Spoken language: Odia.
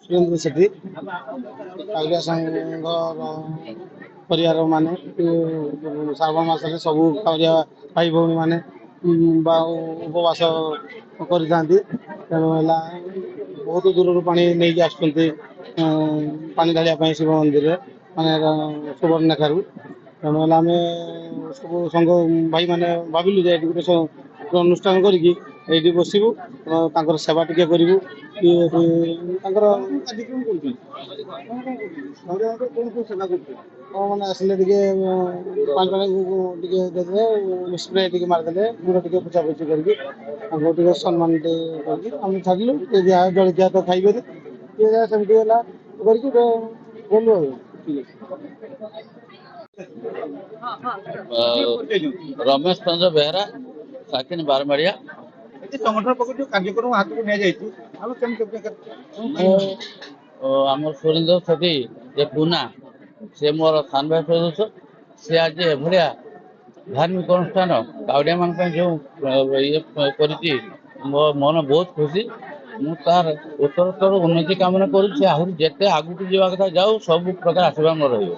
ସୁରେନ୍ଦ୍ର ସେଠୀ କାଉରିଆ ସଂଘର ପରିବାର ମାନେ ଶ୍ରାବଣ ମାସରେ ସବୁ କାଉରିଆ ଭାଇ ଭଉଣୀ ମାନେ ବା ଉପବାସ କରିଥାନ୍ତି। ତେଣୁ ହେଲା ବହୁତ ଦୂରରୁ ପାଣି ନେଇକି ଆସୁଛନ୍ତି ପାଣି ଢାଳିବା ପାଇଁ ଶିବ ମନ୍ଦିରରେ ମାନେ ସୁବର୍ଣ୍ଣରେଖାରୁ। ତେଣୁ ହେଲା ଆମେ ସବୁ ସଂଘ ଭାଇମାନେ ଭାବିଲୁ ଯେ ଏଠି ଗୋଟେ ଅନୁଷ୍ଠାନ କରିକି ଏଇଠି ବସିବୁ, ତାଙ୍କର ସେବା ଟିକେ କରିବୁ। ତାଙ୍କର କାର୍ଯ୍ୟକ୍ରମ କରୁଛନ୍ତି ମାନେ ଆସିଲେ ଟିକେ ପାଣି ପାଣି ଟିକେ ଦେଇଦେଲେ, ସ୍ପ୍ରେ ଟିକେ ମାରିଦେଲେ, ମୁଣ୍ଡ ଟିକେ ପୋଛାପୋଛି କରିକି ତାଙ୍କୁ ଟିକେ ସମ୍ମାନ ଟିକେ କରିକି ଆମେ ଛାଡ଼ିଲୁ। ଯାହା ଜଳଖିଆ ତ ଖାଇବେନି, ଟିକେ ଯାହା ସେମିତି ହେଲା କରିକି ଗଲୁ ଆଉ। ରମେଶ ଚନ୍ଦ୍ର ବେହେରା, ସାକିନ ବାରମାଳିଆ। ସଂଗଠନ ପକ୍ଷରୁ ଯୋଉ କାର୍ଯ୍ୟକ୍ରମ ହାତକୁ ନିଆଯାଇଛି ଆମେ କେମିତି ଆମର ସୁରେନ୍ଦ୍ର ସେଠୀ ଯେ ପୁନା, ସେ ମୋର ସାନ ଭାଇ ସଦସ୍ୟ। ସେ ଆଜି ଏଭଳିଆ ଧାର୍ମିକ ଅନୁଷ୍ଠାନ କାଉଡ଼ିଆ ମାନଙ୍କ ପାଇଁ ଯେଉଁ ଇଏ କରିଛି, ମୋ ମନ ବହୁତ ଖୁସି। ମୁଁ ତାର ଉତ୍ତରୋତ୍ତର ଉନ୍ନତି କାମନା କରୁଛି। ଆହୁରି ଯେତେ ଆଗକୁ ଯିବା କଥା ଯାଉ, ସବୁ ପ୍ରକାର ଆଶୀର୍ବାଦ ମୋର ରହିବ।